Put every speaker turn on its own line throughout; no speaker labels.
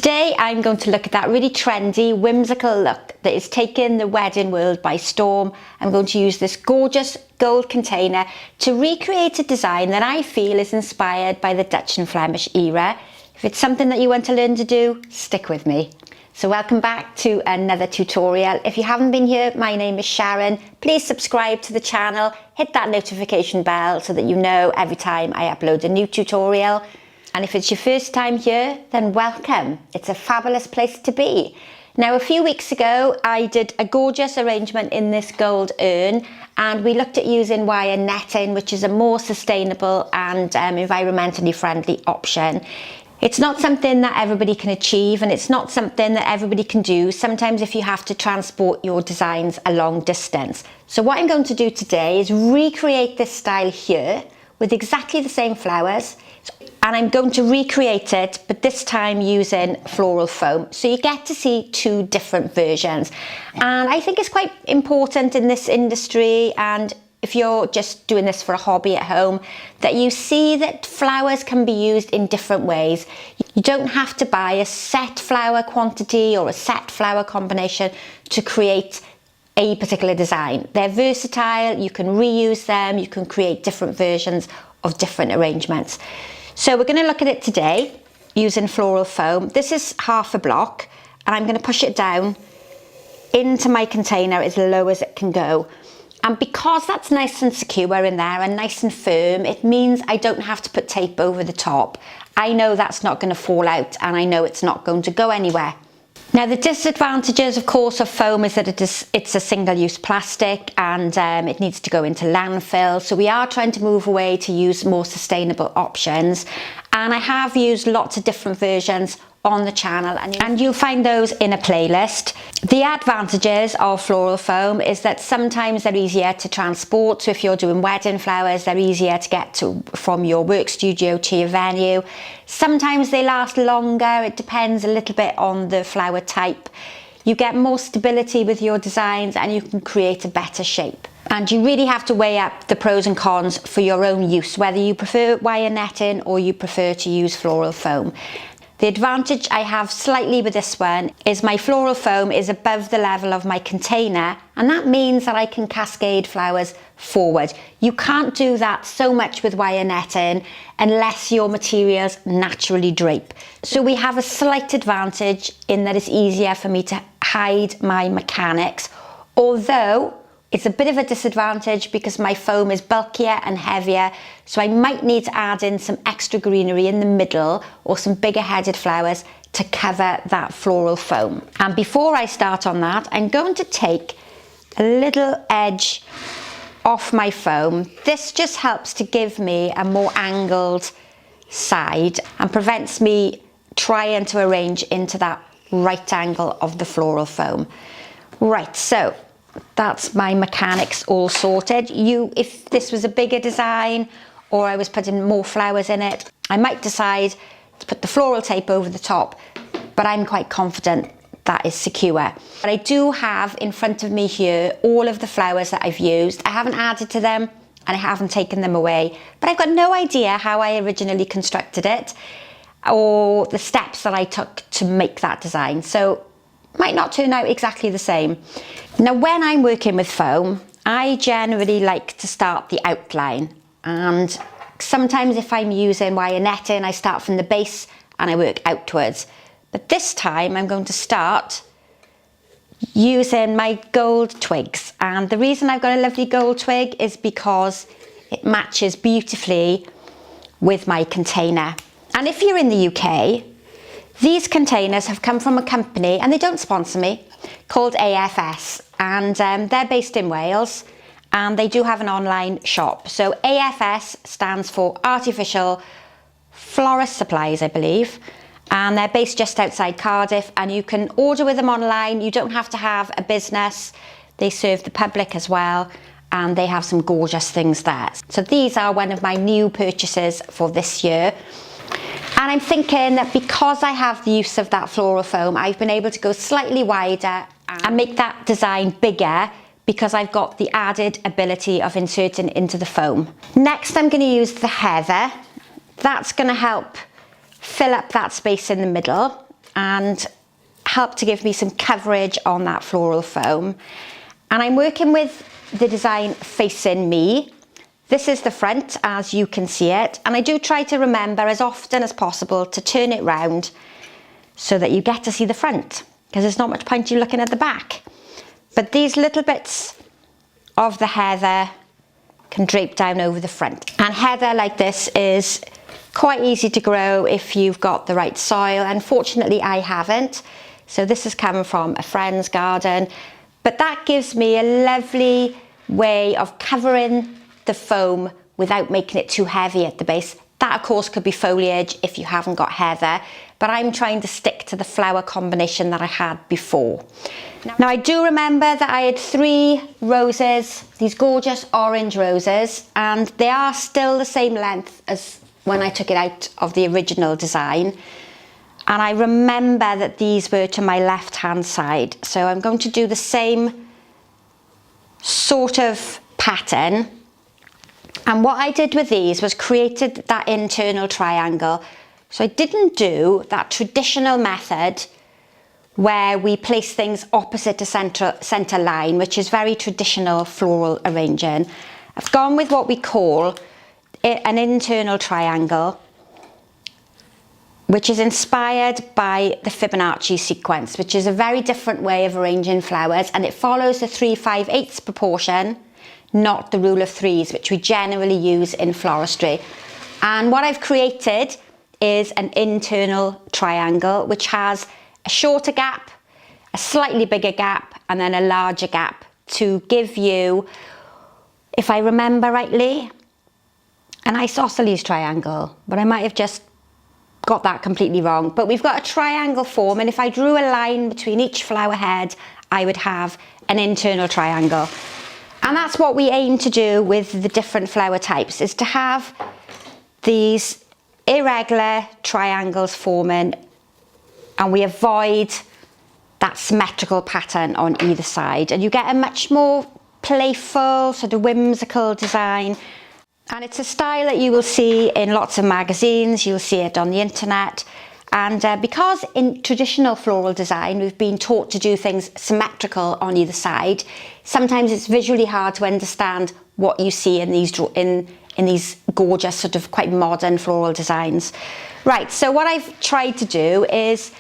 Today I'm going to look at that really trendy, whimsical look that is taking the wedding world by storm. I'm going to use this gorgeous gold container to recreate a design that I feel is inspired by the Dutch and Flemish era. If it's something that you want to learn to do, stick with me. So welcome back to another tutorial. If you haven't been here, my name is Sharon. Please subscribe to the channel, hit that notification bell so that you know every time I upload a new tutorial. And if it's your first time here, then welcome. It's a fabulous place to be. Now, a few weeks ago, I did a gorgeous arrangement in this gold urn, and we looked at using wire netting, which is a more sustainable and environmentally friendly option. It's not something that everybody can achieve, and it's not something that everybody can do sometimes if you have to transport your designs a long distance. So what I'm going to do today is recreate this style here with exactly the same flowers, and I'm going to recreate it, but this time using floral foam. So you get to see two different versions, and I think it's quite important in this industry, and if you're just doing this for a hobby at home, that you see that flowers can be used in different ways. You don't have to buy a set flower quantity or a set flower combination to create a particular design. They're versatile, you can reuse them, you can create different versions of different arrangements. So we're going to look at it today using floral foam. This is half a block, and I'm going to push it down into my container as low as it can go. And because that's nice and secure in there and nice and firm, it means I don't have to put tape over the top. I know that's not going to fall out, and I know it's not going to go anywhere. Now, the disadvantages, of course, of foam is that it's a single-use plastic, and it needs to go into landfill. So we are trying to move away to use more sustainable options. And I have used lots of different versions on the channel, and you'll find those in a playlist. The advantages of floral foam is that sometimes they're easier to transport. So if you're doing wedding flowers, they're easier to get to from your work studio to your venue. Sometimes they last longer. It depends a little bit on the flower type. You get more stability with your designs, and you can create a better shape. And you really have to weigh up the pros and cons for your own use, whether you prefer wire netting or you prefer to use floral foam. The advantage I have slightly with this one is my floral foam is above the level of my container, and that means that I can cascade flowers forward. You can't do that so much with wire netting unless your materials naturally drape. So we have a slight advantage in that it's easier for me to hide my mechanics, although it's a bit of a disadvantage because my foam is bulkier and heavier, so I might need to add in some extra greenery in the middle or some bigger headed flowers to cover that floral foam. And before I start on that, I'm going to take a little edge off my foam. This just helps to give me a more angled side and prevents me trying to arrange into that right angle of the floral foam. Right, so that's my mechanics all sorted. If this was a bigger design or I was putting more flowers in it, I might decide to put the floral tape over the top, but I'm quite confident that is secure. But I do have in front of me here all of the flowers that I've used. I haven't added to them and I haven't taken them away, but I've got no idea how I originally constructed it or the steps that I took to make that design. So might not turn out exactly the same. Now, when I'm working with foam, I generally like to start the outline, and sometimes if I'm using wire netting, I start from the base and I work outwards. But this time I'm going to start using my gold twigs, and the reason I've got a lovely gold twig is because it matches beautifully with my container. And if you're in the UK, these containers have come from a company, and they don't sponsor me, called AFS, and they're based in Wales, and they do have an online shop. So AFS stands for Artificial Florist Supplies, I believe, and they're based just outside Cardiff, and you can order with them online. You don't have to have a business. They serve the public as well, and they have some gorgeous things there. So these are one of my new purchases for this year. And I'm thinking that because I have the use of that floral foam, I've been able to go slightly wider and make that design bigger because I've got the added ability of inserting into the foam. Next, I'm going to use the heather. That's going to help fill up that space in the middle. and help to give me some coverage on that floral foam. And I'm working with the design facing me. This is the front, as you can see it, and I do try to remember as often as possible to turn it round so that you get to see the front, because there's not much point you looking at the back. But these little bits of the heather can drape down over the front. And heather like this is quite easy to grow if you've got the right soil. Unfortunately, I haven't. So this is coming from a friend's garden, but that gives me a lovely way of covering the foam without making it too heavy at the base. That of course could be foliage if you haven't got heather, but I'm trying to stick to the flower combination that I had before. Now I do remember that I had 3 roses, these gorgeous orange roses, and they are still the same length as when I took it out of the original design. And I remember that these were to my left hand side. So I'm going to do the same sort of pattern. And what I did with these was created that internal triangle. So I didn't do that traditional method where we place things opposite a center line, which is very traditional floral arranging. I've gone with what we call an internal triangle, which is inspired by the Fibonacci sequence, which is a very different way of arranging flowers, and it follows the 3/5/8 proportion, not the rule of 3s, which we generally use in floristry. And what I've created is an internal triangle, which has a shorter gap, a slightly bigger gap, and then a larger gap to give you, if I remember rightly, an isosceles triangle, but I might have just got that completely wrong. But we've got a triangle form, and if I drew a line between each flower head, I would have an internal triangle. And that's what we aim to do with the different flower types, is to have these irregular triangles forming, and we avoid that symmetrical pattern on either side, and you get a much more playful, sort of whimsical design. And it's a style that you will see in lots of magazines, you'll see it on the internet. And because in traditional floral design we've been taught to do things symmetrical on either side, sometimes it's visually hard to understand what you see in these gorgeous, sort of quite modern floral designs. Right, so what I've tried to do is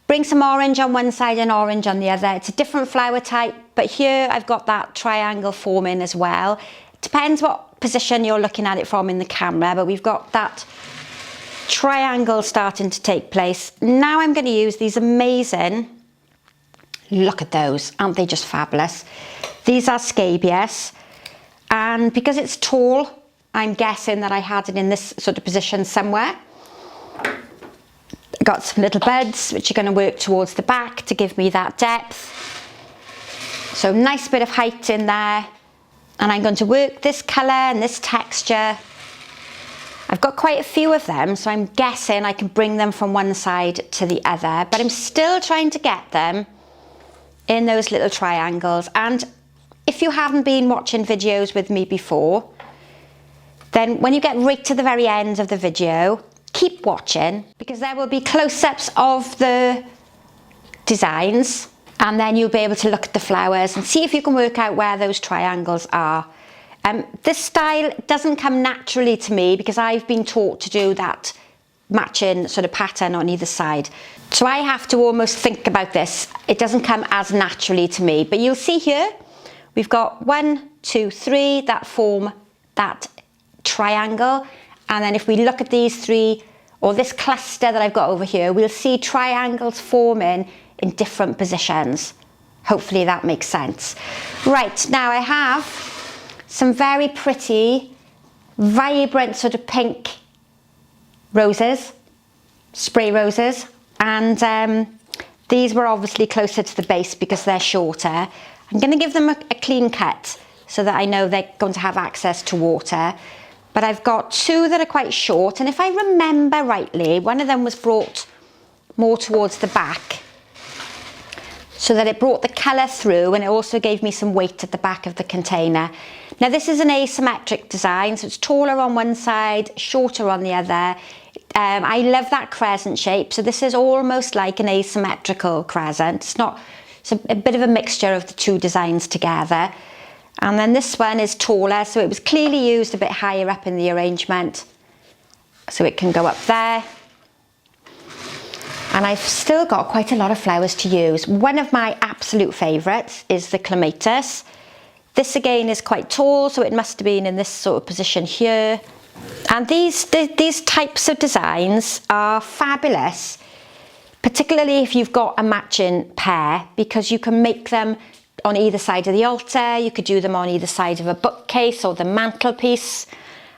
bring some orange on one side and orange on the other. It's a different flower type, but here I've got that triangle forming as well. It depends what position you're looking at it from in the camera, but we've got that triangle starting to take place. Now I'm going to use these amazing, look at those, aren't they just fabulous? These are Scabious, and because it's tall, I'm guessing that I had it in this sort of position somewhere. I've got some little buds which are going to work towards the back to give me that depth. So nice bit of height in there, and I'm going to work this colour and this texture. I've got quite a few of them, so I'm guessing I can bring them from one side to the other, but I'm still trying to get them in those little triangles. And if you haven't been watching videos with me before, then when you get right to the very end of the video, keep watching, because there will be close-ups of the designs, and then you'll be able to look at the flowers and see if you can work out where those triangles are. This style doesn't come naturally to me because I've been taught to do that matching sort of pattern on either side. So I have to almost think about this. It doesn't come as naturally to me, but you'll see here, we've got 1, 2, 3 that form that triangle. And then if we look at these 3, or this cluster that I've got over here, we'll see triangles forming in different positions. Hopefully that makes sense. Right, now I have some very pretty, vibrant sort of pink roses, spray roses, and these were obviously closer to the base because they're shorter. I'm going to give them a clean cut so that I know they're going to have access to water. But I've got 2 that are quite short, and if I remember rightly, one of them was brought more towards the back so that it brought the colour through, and it also gave me some weight at the back of the container. Now this is an asymmetric design, so it's taller on one side, shorter on the other. It I love that crescent shape. So this is almost like an asymmetrical crescent. It's a bit of a mixture of the two designs together. And then this one is taller, so it was clearly used a bit higher up in the arrangement. So it can go up there. And I've still got quite a lot of flowers to use. One of my absolute favourites is the clematis. This again is quite tall, so it must have been in this sort of position here. And these types of designs are fabulous, particularly if you've got a matching pair, because you can make them on either side of the altar. You could do them on either side of a bookcase or the mantelpiece,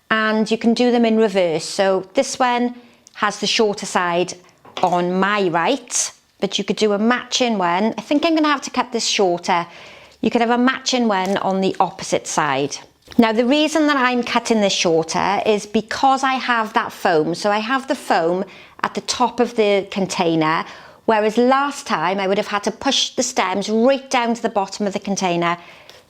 and you can do them in reverse. So this one has the shorter side on my right, but you could do a matching one. I think I'm going to have to cut this shorter. You could have a matching one on the opposite side. Now the reason that I'm cutting this shorter is because I have that foam. So I have the foam at the top of the container, whereas last time I would have had to push the stems right down to the bottom of the container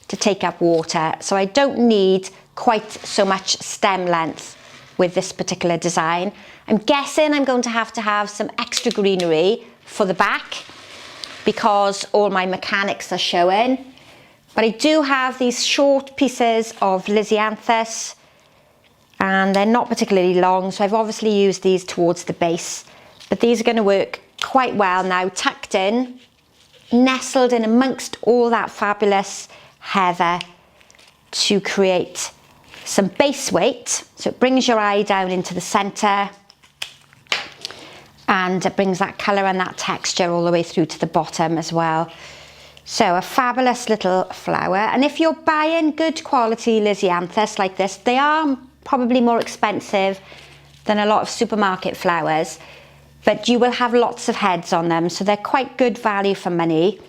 to take up water. So I don't need quite so much stem length with this particular design. I'm guessing I'm going to have some extra greenery for the back because all my mechanics are showing. But I do have these short pieces of Lisianthus, and they're not particularly long, so I've obviously used these towards the base. But these are going to work quite well now, tucked in, nestled in amongst all that fabulous heather to create some base weight. So it brings your eye down into the centre, and it brings that colour and that texture all the way through to the bottom as well. So a fabulous little flower. And if you're buying good quality Lisianthus like this, they are probably more expensive than a lot of supermarket flowers, but you will have lots of heads on them. So they're quite good value for money,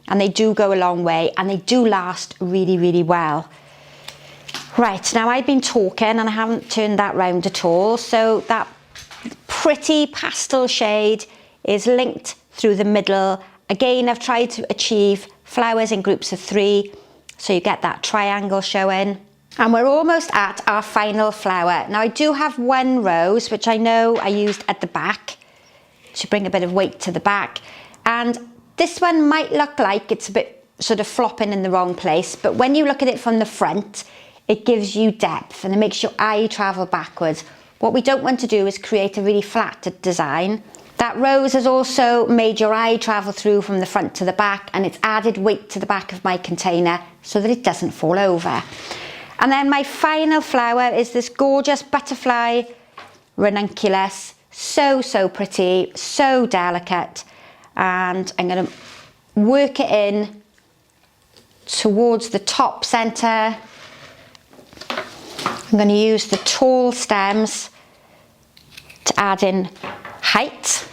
and they do go a long way, and they do last really, really well. Right, now I've been talking and I haven't turned that round at all. So that pretty pastel shade is linked through the middle. Again, I've tried to achieve flowers in groups of 3, so you get that triangle showing. And we're almost at our final flower. Now I do have one rose, which I know I used at the back to bring a bit of weight to the back. And this one might look like it's a bit sort of flopping in the wrong place, but when you look at it from the front, it gives you depth and it makes your eye travel backwards. What we don't want to do is create a really flat design. That rose has also made your eye travel through from the front to the back, and it's added weight to the back of my container so that it doesn't fall over. And then my final flower is this gorgeous butterfly ranunculus. So, so pretty, so delicate. And I'm going to work it in towards the top centre. I'm going to use the tall stems to add in height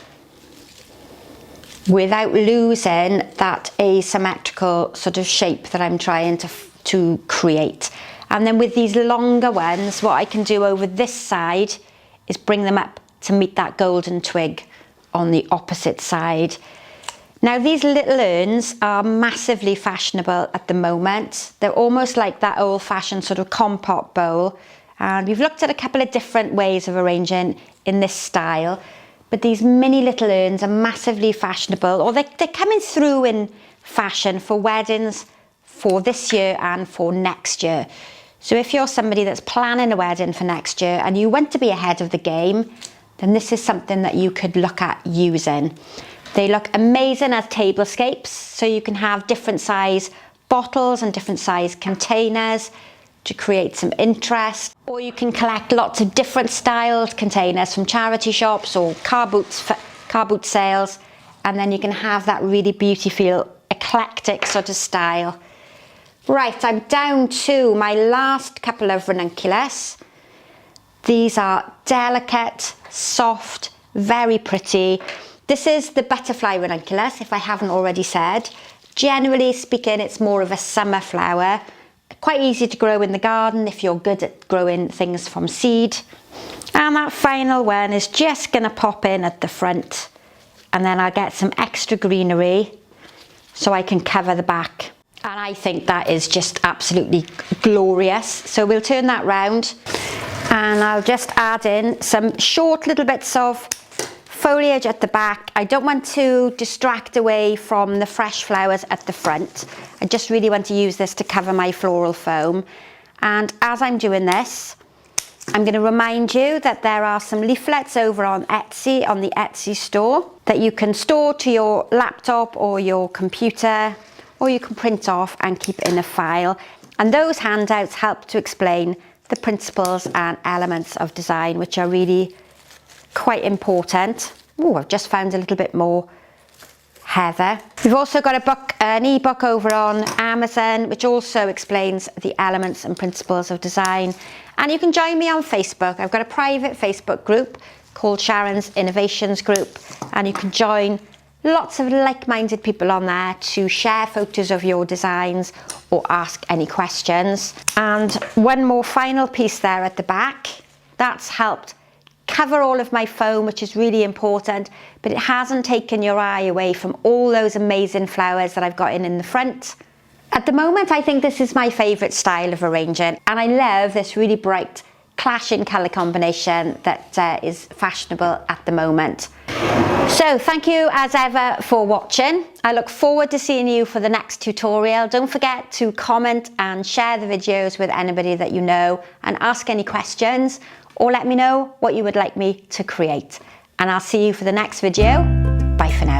without losing that asymmetrical sort of shape that I'm trying to create. And then with these longer ones, what I can do over this side is bring them up to meet that golden twig on the opposite side. Now these little urns are massively fashionable at the moment. They're almost like that old-fashioned sort of compote bowl. And we've looked at a couple of different ways of arranging in this style. But these mini little urns are massively fashionable, or they're coming through in fashion for weddings for this year and for next year. So if you're somebody that's planning a wedding for next year and you want to be ahead of the game, then this is something that you could look at using. They look amazing as tablescapes, so you can have different size bottles and different size containers to create some interest. Or you can collect lots of different styled containers from charity shops or car boot sales, and then you can have that really beautiful, eclectic sort of style. Right, I'm down to my last couple of ranunculus. These are delicate, soft, very pretty. This is the butterfly ranunculus, if I haven't already said. Generally speaking, it's more of a summer flower. Quite easy to grow in the garden if you're good at growing things from seed. And that final one is just going to pop in at the front, and then I'll get some extra greenery so I can cover the back. And I think that is just absolutely glorious. So we'll turn that round. And I'll just add in some short little bits of foliage at the back. I don't want to distract away from the fresh flowers at the front. I just really want to use this to cover my floral foam. And as I'm doing this, I'm going to remind you that there are some leaflets over on Etsy, on the Etsy store, that you can store to your laptop or your computer, or you can print off and keep in a file. And those handouts help to explain the principles and elements of design, which are really quite important. Oh, I've just found a little bit more heather. We've also got an ebook over on Amazon, which also explains the elements and principles of design. And you can join me on Facebook. I've got a private Facebook group called Sharon's Innovations Group, and you can join lots of like-minded people on there to share photos of your designs or ask any questions. And one more final piece there at the back, that's helped cover all of my foam, which is really important, but it hasn't taken your eye away from all those amazing flowers that I've got in the front. At the moment, I think this is my favourite style of arranging, and I love this really bright clashing colour combination that is fashionable at the moment. So thank you as ever for watching. I look forward to seeing you for the next tutorial. Don't forget to comment and share the videos with anybody that you know, and ask any questions, or let me know what you would like me to create. And I'll see you for the next video. Bye for now.